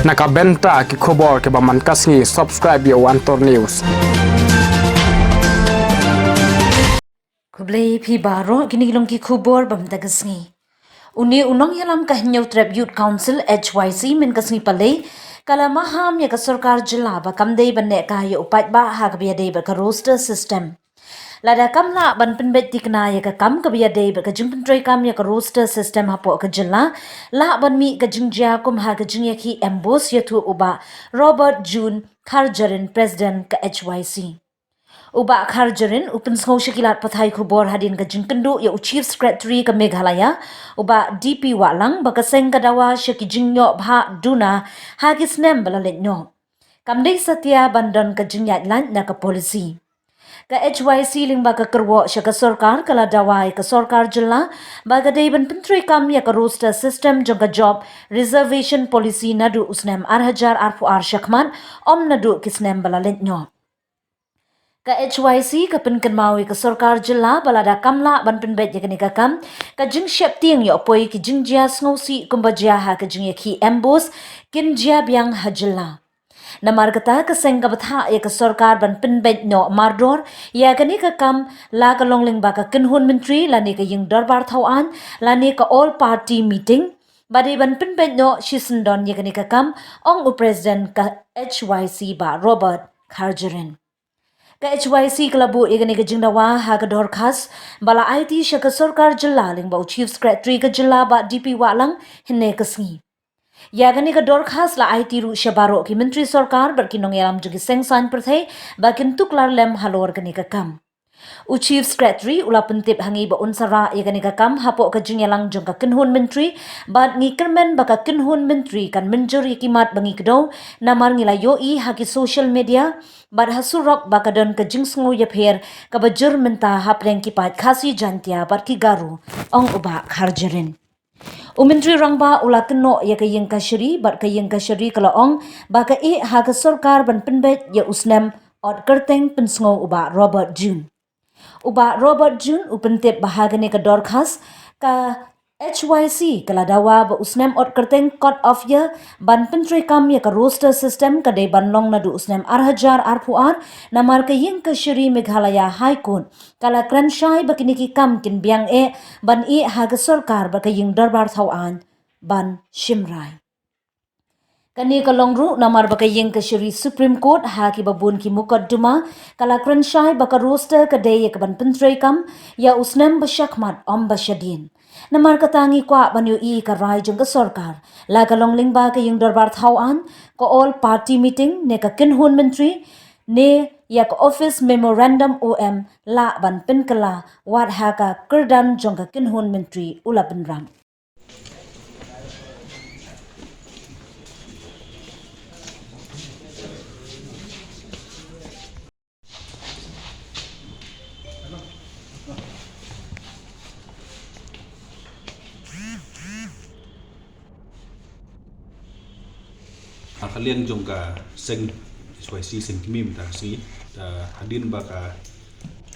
Nakabenta ki khobor ke baman kasni subscribe yo Antor News. Kublai phi baro gini long ki khubor bam dagasngi. Uni unong yalam ka hinyaw Tribute Council HYC min kasngi palay kala maham ya ka sarkar jila ba kamday banne ka ya upat ba ha ka biya ba ka roster system. Lada kamla ban penbet tikna ya ka kam ka biya ba ka jingpun tray kam ya ka roster system hapo ka jila la ban mi ka jingjia kum ha ka jingya ki embos ya tu uba Robert June Kharjarin President ka HYC. Uba Kharjarin upin sngau shakilat pathai khubor hadin ka jingkendu ya Chief Secretary ka Meghalaya uba DP Walang baka seng kadawa shaki jingyo bha duna hagis nem balalenyo kamdei satya bandon ka jingyat lan na ka policy ka HYC lingba ka kerwo shaka sarkar kala dawai ka sarkar jilla baga deiban pentri kam ya ka roster system jonga job reservation policy nadu usnem arhajar arfu ar shakman om nadu kisnem balalenyo ka HYC ka penkenmawi ka sarkar jilla balada kamla ban penbet yakani ka kam ka jing shep tiang yo poi ki jing jia sngosi kumbajia ha ka jing yakhi embos kin jia biang hajilla namar kata ka seng ka batha ya ka sarkar ban penbet no mardor ya kani ka kam la ka longling ba ka kinhun menteri la ni ka ying darbar thawan la ni ka all party meeting badi ban penbet no shisendon yakani ka kam ong u president ka HYC ba Robert Kharjarin ka HYC klabu igani ka jingdawa ha ka dorkas bala IT shaka sarkar jilla lingba Chief Secretary ka jilla ba DP Walang hinne kasngi ya gani ka dorkas la IT ru shabaro ki menteri sarkar bar kinong yalam jugi sengsan perthai ba kintuk lar lem halor gani ka kam U Chief Secretary ula pentip hangi ba unsara igani ka kam hapo ka jingyalang jong ka kinhun menteri bad ngi kermen baka kinhun menteri kan menjuri kimat bangi kedo namar ngila yoi haki social media bad hasurok baka don ka jingsngu ya pher ka bajur menta hapreng kipat khasi jantia bar ki garu ong uba Kharjarin Umentri rangba ula keno ya ka yeng kashri bar ka yeng kashri kala ong baka e ha ka sarkar ban penbet ya usnem od kerteng pensngo uba Robert June Uba Robert June upentip bahagani ka dorkas ka HYC kala dawa ba usnem ot kerteng court of year ban pentri kam ya ka roster system ka de ban long na du usnem arhajar arpuar namar ka ying ka shiri Meghalaya High Court kala kranshai bakini ki kam kin biang e ban e haga sarkar ba ka ying darbar thawan ban shimrai Kani ka longru namar baka yeng ka shiri Supreme Court ha ki babun ki mukaddima kala kranshai baka roster ka day ka ban pentray kam ya usnem bashakmat om bashadin namar katangi kwa banyu I ka rai jong ka sarkar la ka longling ba ka yeng darbar thawan ko all party meeting ne ka kinhun menteri ne ya ka office memorandum OM la ban penkala wat ha ka kerdan jong ka kinhun menteri ula penram Kalian jong ka seng SYC seng kimim ta si hadin ba ka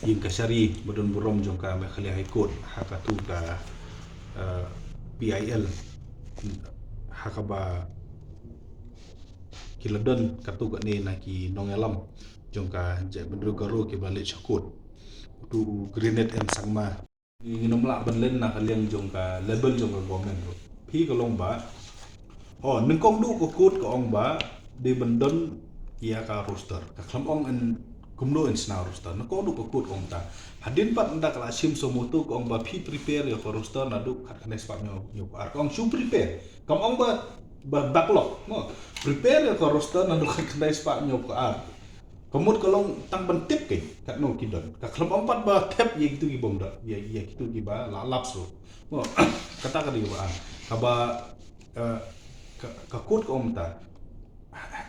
yung kasyari bodon burom jong ka Meghalaya High Court haka tu ka PIL haka ba kiladon katu ka ni na ki nongelam jong ka jabendro garo ki balik syakut tu grenade and sangma nginomla banlen na kalian jong ka label jong ka government pi kalong ba Oh, nengkong du ko kut ko ong ba di bendon ia ka roster. Ka klam ong en kumdo en sna roster. Nengkong du ko kut ong ta. Hadin pat nda kala sim somutu ko ong ba pi prepare ya ko roster na du kat kane spa nyo ar ko ong su prepare. Kam ong ba backlog mo. Prepare ya ko roster na du kat kane spa nyo ko ar. Kamut kolong tang bentip ke kat no kidon. Ka klam ong pat ba tap ye gitu ki bom da. Ye gitu ki ba la lapso. Mo kata ka di ba. Ka ba kakut ko umta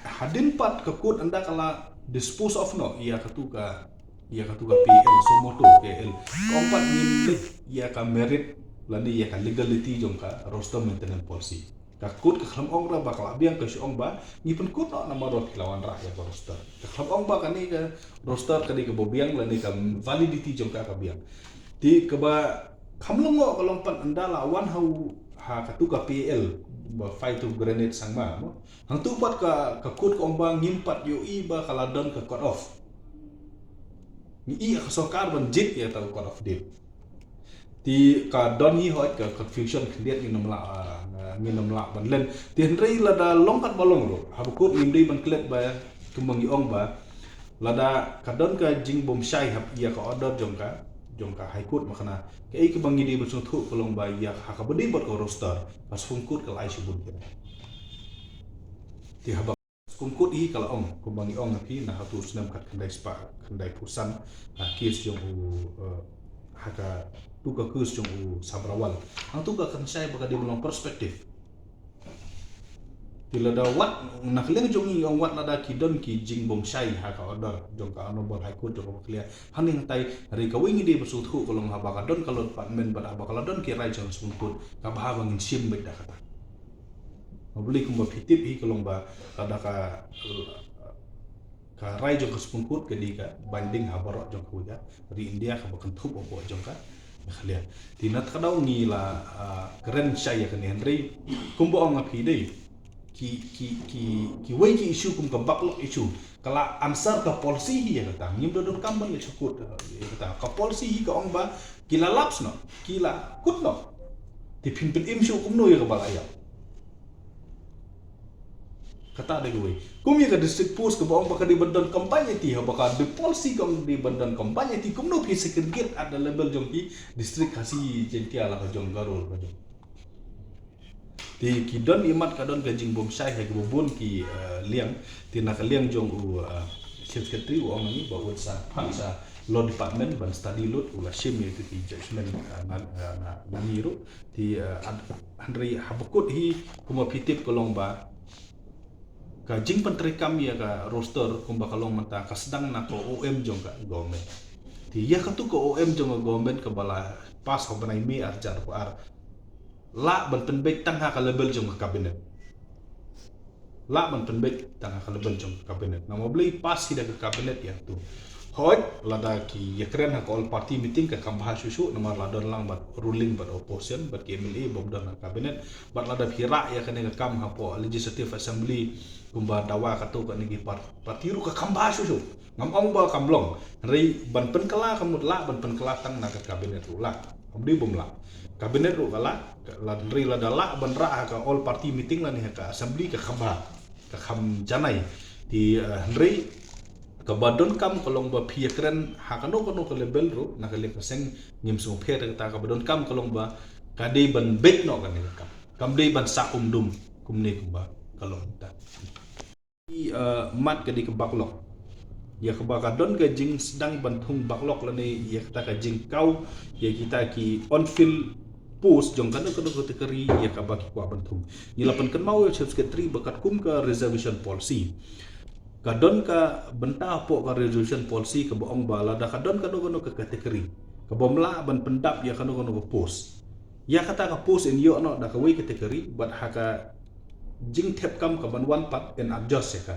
hadin pat kakut anda kala dispose of no ia katuka PL somoto KL kompat nimlit ia ka merit lani ia ka legality jong ka roster maintenance policy kakut ka khlam ong ra bakal abiang ka ong ba ni pen kut no nama rot lawan ra ya roster ka khlam ong ba kani ka roster kani ka bobiang lani ka validity jong ka biang ti ka ba khamlongo kalompan anda lawan ha katuka PL ba fight to grenade sangma mo hang tu pat ka kut ko ba ngimpat yo I ba kaladon ka cut off ni I ka sokar ban jit ya ta cut off dit ti ka don hi hot ka confusion khliat ni namla ban len ti hendrei la da longkat balong ro habukut ngimdei ban klet ba kumang iong ba lada kadon ka jing bom shai hap ia ka order jongka high court makana ke ai ke bangi di bersung thu kolong ba ia ha ka bedi bot ko roster pas fungkut ka lai subut ke ti haba fungkut hi kala ong ko bangi ong pi na hatu senam kat kandai spa kandai pusan kes jong ha ka tu ka kus jong sabrawal hang tu ka kan sai ba ka di belong perspektif Tila da wat nak leng jongi ong wat lada kidon ki jing bom shai ha ka order jong ka honorable high court jong clear haning tai ri ka wingi di besu thu kolong ha ba ka don kalon department ba ba ka don ki rai jong sungkut ka ba bangin sim be da kata mabli kum ba fitip hi kolong ba kada ka rai jong sungkut ke di ka banding ha barok jong ku ya ri India ka ba kan thu opo jong ka clear tinat kadau ni la keren shai ya kan Henry kumbo ong api dei ki wei ki isu kum ka baklok isu kala answer ka policy hi ya kata ngim dodon kambang ya cukut ya kata ka policy hi ka ong ba kila laps no kila kut no ti pimpin im shu kum no ya ka balaya kata de wei kum ya ka district post ka ong ba ka di bandon kampanye ti ha ba ka di policy kum di bandon kampanye ti kum no pi segregate ada level jong ki district kasi jentia la ka jong garol ka jong ti kidon imat kadon gajing bom sai ha bobon ki liang ti nak liang jong secretary ong ni ba sa law department ban study lot ula shim itu ki judgment na niru ti Henry habukut hi kuma pitip kolong ba ka jing pentrikam ya ka roster kumba kalong mata ka sedang na ko OM jong ka government ti ya ka tu ko OM jong government ka bala pas ho banai me arjar ko ar la ban penbek tang ha ka level jong kabinet la ban penbek tang ha ka level jong kabinet na mo blai pas hida ka kabinet ya tu hoj lada ki yakren ha all party meeting ka kambah susu nomor ladon lang bat ruling bat opposition bat KMLA bom dan kabinet bat lada hira ya kan ka kam ha po legislative assembly kumba dawa ka tu ka ni parti ru ka kambah susu ngam ong ba kamblong rei ban pen kala kamut la ban pen kala tang na ka kabinet ru la amdi bom la kabinet ru kala ladri ladala ban ra ka all party meeting la ni ka assembly ka khamba ka kham janai ti Henry ka badon kam kolong ba phiakren ha kano ka level ru na ka le seng ngim su phe ta ka badon kam kolong ba ka de ban bet no ka ni kam de ban sa dum kum ne kum ba kalong ta i mat ka di ka baklok ya ka ba ka don ka jing sedang bantung baklok la ni ya ta ka jing kau ya kita ki on field post jong kanu kategori ya ka baki kwa bantung nilapan kan mau chief secretary bakat kum ka reservation policy kadon ka benta po ka reservation policy ka boong bala da kadon kanu ka kategori ka bomla ban pendap ya kanu ka post ya kata ka post in yo no da ka we kategori but haka jing tep kam ka ban one part and adjust ya ka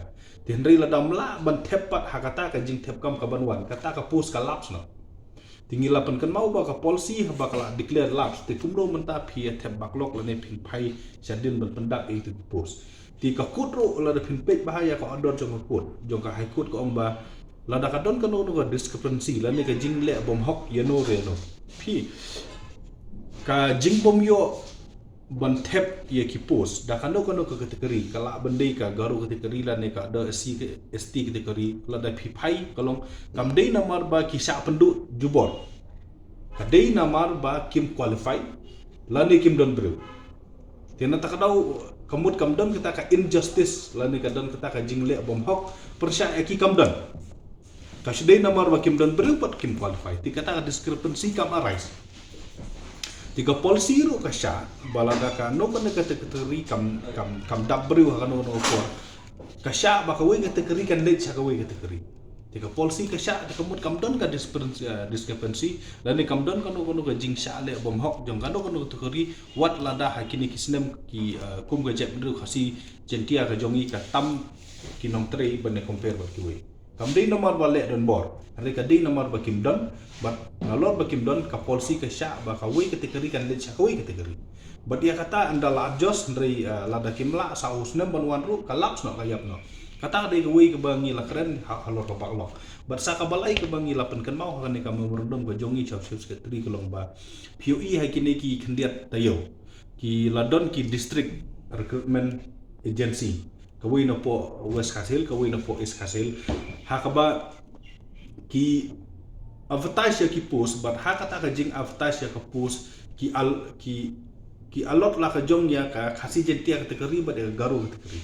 Henry la damla ban tep pat hakata ka jing tep kam ka ban one kata ka post ka laps no tinggi lapan kan mau ba ka policy ba kala declare lapse te kumdo menta phi tep baklok la ne phin phai sadin ban pendak itu post ti ka kutro la da phin pek bahaya ka order jong court jong ka high court ko ong ba la da ka don ka no ka discrepancy la ne ka jing le bom hok ye no re no phi ka jing bom yo ban tep ye ki post da ka no ka kategori kala bandai ka garu kategori la ne ka da ST kategori la da phi phai kalong kam dei namar ba ki sa pendu jubor ka dei namar ba kim qualified la ne kim don bro tena ta kadau kamut kam don kita ka injustice la ne ka don kita ka jingle bom hok persya ki kam don ka dei namar ba kim don bro pat kim qualified ti kata ka discrepancy kam arise tiga polisi ru ka sya balada ka no kan kategori kam dabru ha no ko ka sya ba ka we kategori kan le cha ka we kategori tiga polisi ka sya ka mut kam don ka discrepancy dan ni kam don kan no ka jing sya le bom hok jong kan no kategori wat lada hakini kisnem ki kum ga jep ru khasi jentia ka jongi ka tam ki nong tre ban compare ba ki we kam dei nomor ba le don bor hari ka dei nomor ba kim don but ngalor ba kim don ka polisi ka sya ba ka we kategori kan le cha ka we kategori But dia kata anda la adjust dari lada kimla saus nem banwan ru kalaps no kayap no. Kata dia kewi ke bangi la keren halor ke baklok. But sa kabalai ke bangi la pen kan mau kan ka memorandum ke jongi chap sekretari ke lomba. POE hai kini ki kendiat tayo. Ki ladon ki district recruitment agency. Kewi no po West Hasil, kewi no po East Hasil. Hakaba ki advertise ya ki post but hakata ka jing advertise ya ka post ki alot la ka jong ya ka khasi jentia ka tekeri ba de garu ka tekeri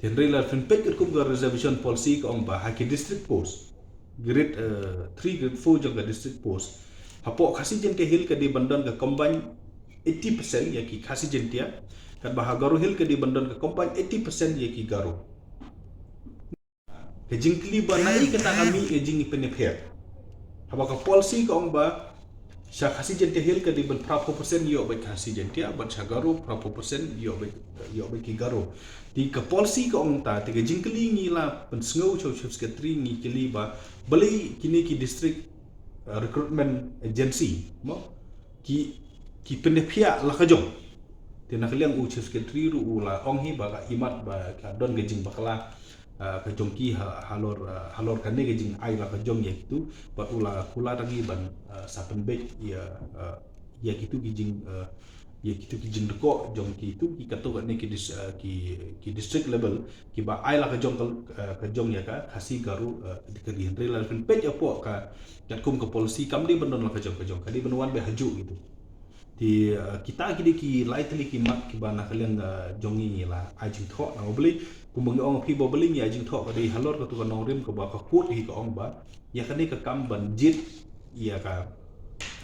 ten rela fin pek kum ga reservation policy ka ong ba ha ki district post grade 3 grade 4 jong ka district post hapo khasi jentia hil ka di bandan ka combine 80% ya ki khasi jentia kan ba ha garu hil ka di bandan ka combine 80% ya ki garu ke jingkli ba nai ka ta kami ke jing penepher haba ka policy ka ong ba sya khasi jentia hil ka di ban prapo persen yo ba khasi jentia ban sya garu prapo persen yo ba ki garu di ka policy ka ong ta te jingkli ngi la pen sngo chou chou sekretari ngi kili ba beli kini ki district recruitment agency mo ki penepia la ka jong te na kliang u chou sekretari ru la ong hi ba ka imat ba ka don ge jing bakla ka jongki halor kan ne jing ai la ka jong ya itu ba ula kula rangi ban sapen bek ya gitu ki jing ya gitu ki jing deko jongki itu ki kato kan ne ki district level ki ba ai la ka jong ya ka khasi garu di ka di la fen pek apo ka kum ka policy kam di bandon la ka jong ka di banwan be haju gitu thì kita kini ki lai tali ki mat ki bana kalian jongi ni la ajing tho na beli kumbang ong pi bo beli ni ajing tho ka di halor ka tu ka nongrim ka ba ka put hi ka ong ba ya kani ka kam ban jit ya ka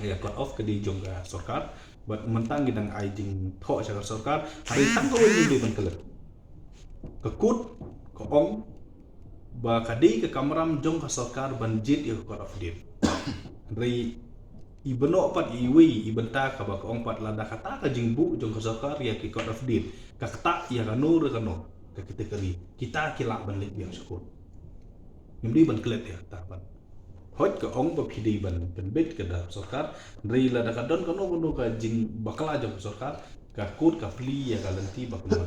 ya cut off ka di jong ka sarkar but mentang gidang ajing tho sa ka sarkar hari tang ko ni di ban kelek ka kut ka ong ba ka di ka kamram jong ka sarkar ban jit ya ka cut off dir ri ibeno pat iwi ibenta ka ba ong pat lada kata ka jingbu jong ka sarkar ya ki cut off dir ka kata ya ka nur ka no ka kategori kita kila ban lek biang sekut nimdi ban klet ya ta ban hot ka ong ba phidi ban bet ka da sarkar ri lada ka don ka no ka jing bakla jong sarkar ka kut ka pli ya ka lenti ba ka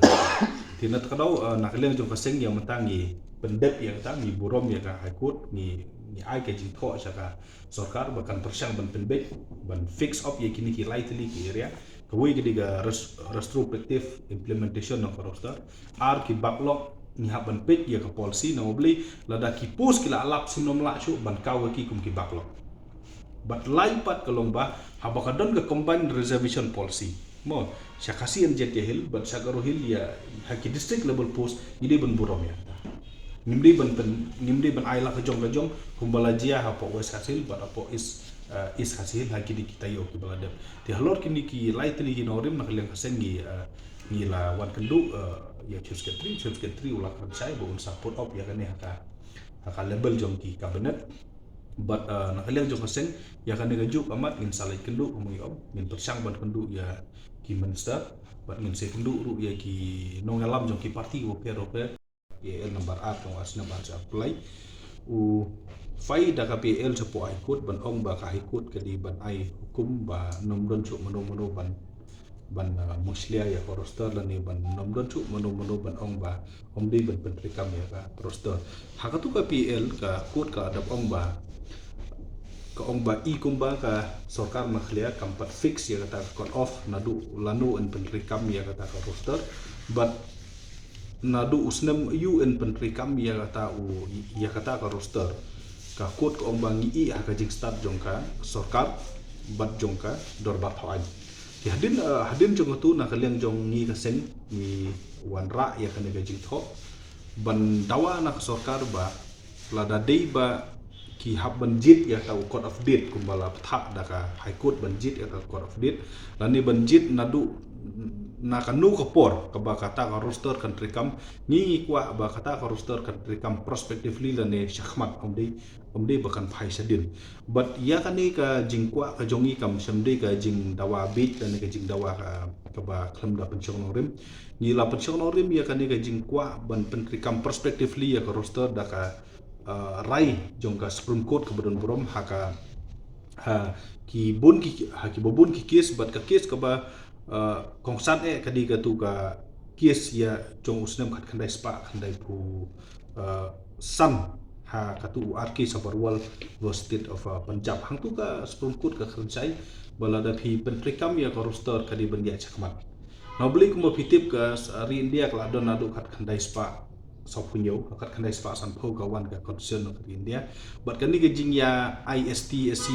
tinat ka daw nakleng jong ka seng yang mentangi pendep yang tangi burom ya ka hakut ni ai ka jing tho sa ka sarkar bahkan persyang ban penbet ban fix up ya kini ki lightly ki area kawai gede ga retrospective implementation ng roster ar ki backlog ni haban pek ya ka policy na obli lada ki post kila alap sinom la chu ban kaw ki kum ki backlog but lain pat kalomba habaka don ka combined reservation policy mo sya kasian jet hil but sya garo hil ya haki district level post ide ban burom ya nimdi ban aila ka jong kumbala jia hapo West Hasil but hapo is Hasil haki di kita yo ki baladem ti halor kini ki lightly ki norim nak liang kasen ni la wan kendu ya chesketri ulah kan saya bon support up ya kan ya ka label jong ki cabinet but nak liang jong kasen ya kan ngaju amat min salai kendu umui om min persang ban kendu ya ki minister but min se kendu ru ya ki nongalam jong ki parti rope PL nomor A tong asna baca apply u fai da ka PL cepo ikut ban ong ba ka ikut ke di ban ai hukum ba nom don cu mano ban muslia ya roster lan ni ban nom don cu mano ban ong ba om di ban pentri kam ya ka roster hakatu ka PL ka kut ka adap ong ba i kumba ka sarkar makhlia kampat fix ya kata cut off nadu lanu en pentri kam ya kata ka roster but nadu usnem UN pentri kam ya kata ka roster ka kut ko bangi i ka jing start jongka sarkar bat jongka dor bat hawan ti hadin jong tu na kaliang jong ni ka seng ni wan ra ya kan ga jing tho ban dawa na ka sarkar ba lada dei ba ki hab banjit ya tau court of date kumbala tha da ka high court banjit ya court of date lani banjit nadu na kanu ka por ka ba kata ka roster country kam ni kwa ba kata ka roster country kam prospectively lane shakhmat omdei bakan phai sadin but ya kani ka jingkwa ka jongi kam samde ka jing dawa bit dan ka jing dawa ka ba klam da pensiong norim ni la pensiong norim ya kani ka jingkwa ban country kam prospectively ya ka roster da ka rai jongka Supreme Court kemudian burom ki bobon ki case bat ka case ka ba kongsan kadi ka tu ka kies ya jong usnem khat khandai spa khandai pu san ha katu RK Sabarwal wa state of Punjab hang tu ka sprungkut ka khansai balada phi pentrikam ya ka roster kadi bandia chakmat nobli kuma pitip ka ri India kala don adu khat khandai spa sopunyo khat khandai spa san pho ka wan ka concern of India but kani ke jing ya IST SC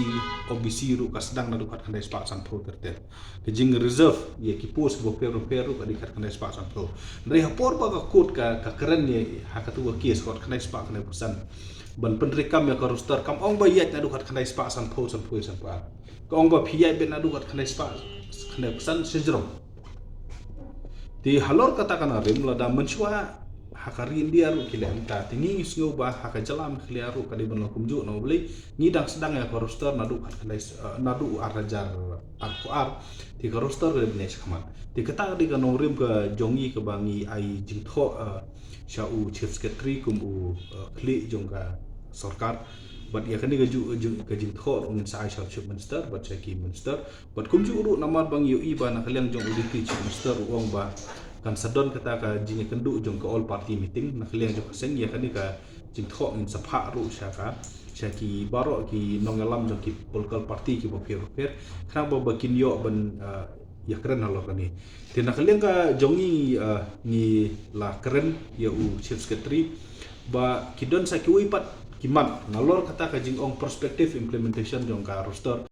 OBC ru ka sedang adu khat khandai spa san pho terter ke jing reserve ye ki post bo peru ka di khat khandai spa san pho re hapor ba ka kod ka keren ye ha ka tu ka kies khat khandai spa khandai pesan ban penrikam ya ka roster kam ong ba yat adu khat khandai spa san pho ka ong ba phiyai ben adu khat khandai spa khandai pesan sejrom di halor katakan arim lada menchua hakari India ru kile amta tingi sngo ba haka jalam kile ru kali ban kumju no beli ngidang sedang ya roster nadu khat khandai nadu arajar ar ti roster ke bnes khaman ti kata di kan rim ke jongi ke bangi ai jingtho shau chief secretary kum u kli jongka sarkar but ya kani ke jingtho ngin sai shau chief minister but cheki minister but kumju ru namar bang yu i ba na kaliang jong uditi chief minister uang ba kan sadon kata ka jing kendu jong ke all party meeting na kaliang jong seng ya kani ka jingtho ngin sapha ru syaka syaki baro ki nongalam jong ki political party ki bo fer khang bo bakin yo ban ya keren halo kani tina kaliang ka jongi ni la keren ya u chief secretary ba kidon saki wipat kiman nalor kata ka jing ong perspective implementation jong ka roster